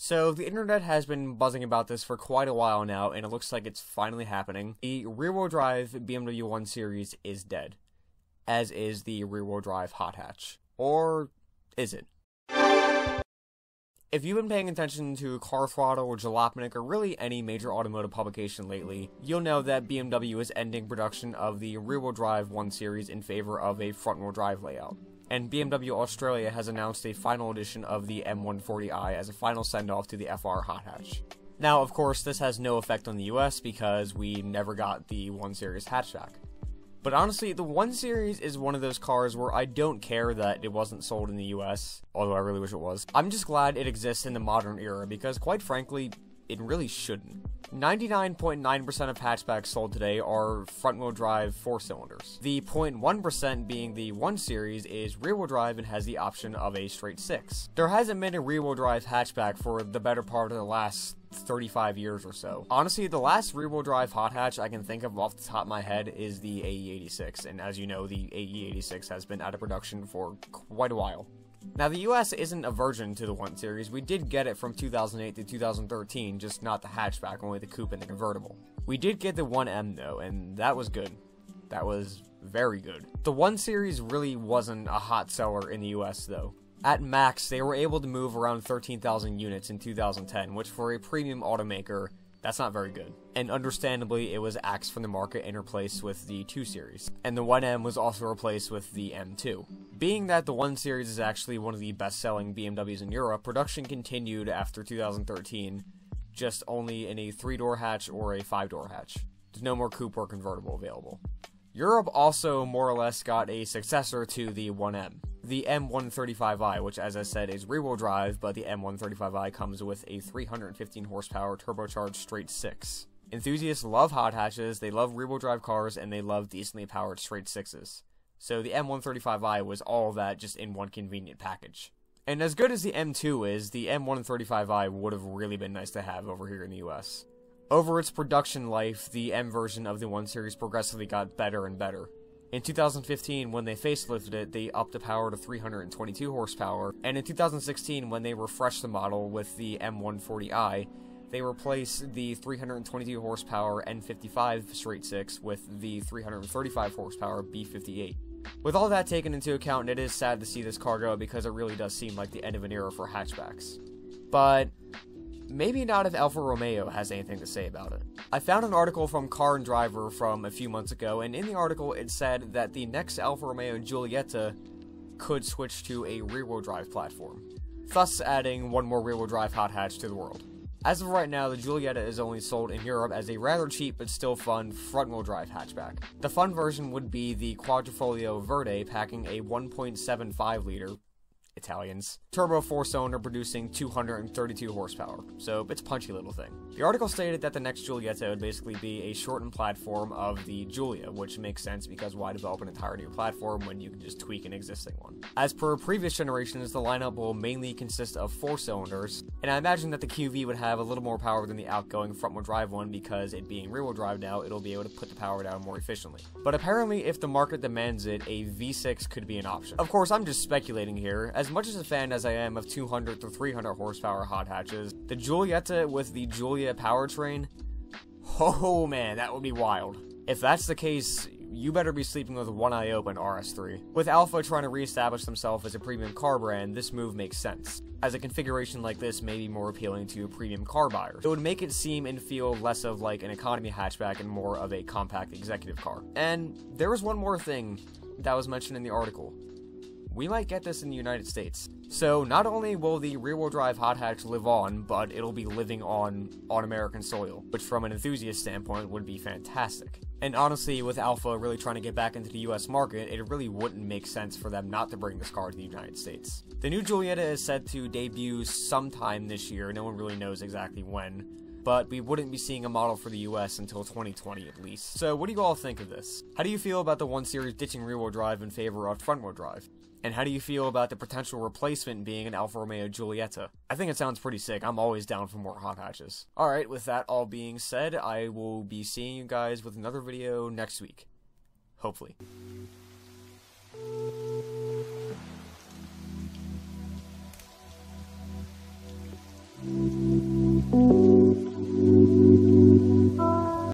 So, the internet has been buzzing about this for quite a while now, and it looks like it's finally happening. The rear-wheel drive BMW 1 Series is dead, as is the rear-wheel drive hot hatch. Or is it? If you've been paying attention to Car Throttle or Jalopnik or really any major automotive publication lately, you'll know that BMW is ending production of the rear-wheel drive 1 Series in favor of a front-wheel drive layout. And BMW Australia has announced a final edition of the M140i as a final send-off to the FR hot hatch. Now, of course, this has no effect on the US because we never got the 1 Series hatchback. But honestly, the 1 Series is one of those cars where I don't care that it wasn't sold in the US, although I really wish it was. I'm just glad it exists in the modern era because, quite frankly, it really shouldn't. 99.9% of hatchbacks sold today are front-wheel drive 4-cylinders. The 0.1% being the 1 Series is rear-wheel drive and has the option of a straight 6. There hasn't been a rear-wheel drive hatchback for the better part of the last 35 years or so. Honestly, the last rear-wheel drive hot hatch I can think of off the top of my head is the AE86, and as you know, the AE86 has been out of production for quite a while. Now, the US isn't a virgin to the 1 Series. We did get it from 2008 to 2013, just not the hatchback, only the coupe and the convertible. We did get the 1M though, and that was good. That was very good. The 1 Series really wasn't a hot seller in the US though. At max, they were able to move around 13,000 units in 2010, which for a premium automaker, that's not very good. And understandably, it was axed from the market and replaced with the 2 Series. And the 1M was also replaced with the M2. Being that the 1 Series is actually one of the best-selling BMWs in Europe, production continued after 2013, just only in a 3-door hatch or a 5-door hatch. There's no more coupe or convertible available. Europe also more or less got a successor to the 1M. The M135i, which as I said is rear-wheel drive, but the M135i comes with a 315 horsepower turbocharged straight 6. Enthusiasts love hot hatches, they love rear-wheel drive cars, and they love decently powered straight 6s. So the M135i was all of that just in one convenient package. And as good as the M2 is, the M135i would have really been nice to have over here in the US. Over its production life, the M version of the 1 Series progressively got better and better. In 2015, when they facelifted it, they upped the power to 322 horsepower, and in 2016, when they refreshed the model with the M140i, they replaced the 322 horsepower N55 straight 6 with the 335 horsepower B58. With all that taken into account, it is sad to see this car go because it really does seem like the end of an era for hatchbacks. But maybe not if Alfa Romeo has anything to say about it. I found an article from Car and Driver from a few months ago, and in the article it said that the next Alfa Romeo Giulietta could switch to a rear-wheel drive platform, thus adding one more rear-wheel drive hot hatch to the world. As of right now, the Giulietta is only sold in Europe as a rather cheap but still fun front-wheel drive hatchback. The fun version would be the Quadrifoglio Verde, packing a 1.75-liter Italians turbo 4-cylinder producing 232 horsepower, so it's a punchy little thing. The article stated that the next Giulietta would basically be a shortened platform of the Giulia, which makes sense because why develop an entire new platform when you can just tweak an existing one. As per previous generations, the lineup will mainly consist of 4-cylinders, and I imagine that the QV would have a little more power than the outgoing front-wheel drive one because it being rear-wheel drive now, it'll be able to put the power down more efficiently. But apparently, if the market demands it, a V6 could be an option. Of course, I'm just speculating here. As much as a fan as I am of 200 to 300 horsepower hot hatches, the Giulietta with the Giulia powertrain, oh man, that would be wild. If that's the case, you better be sleeping with one eye open, RS3. With Alfa trying to reestablish themselves as a premium car brand, this move makes sense, as a configuration like this may be more appealing to premium car buyers. It would make it seem and feel less of like an economy hatchback and more of a compact executive car. And there was one more thing that was mentioned in the article. We might get this in the United States. So not only will the rear-wheel drive hot hatch live on, but it'll be living on American soil, which from an enthusiast standpoint would be fantastic. And honestly, with Alfa really trying to get back into the US market, it really wouldn't make sense for them not to bring this car to the United States. The new Giulietta is set to debut sometime this year, no one really knows exactly when, but we wouldn't be seeing a model for the US until 2020 at least. So what do you all think of this? How do you feel about the 1 Series ditching rear-wheel drive in favor of front-wheel drive? And how do you feel about the potential replacement being an Alfa Romeo Giulietta? I think it sounds pretty sick. I'm always down for more hot hatches. Alright, with that all being said, I will be seeing you guys with another video next week. Hopefully.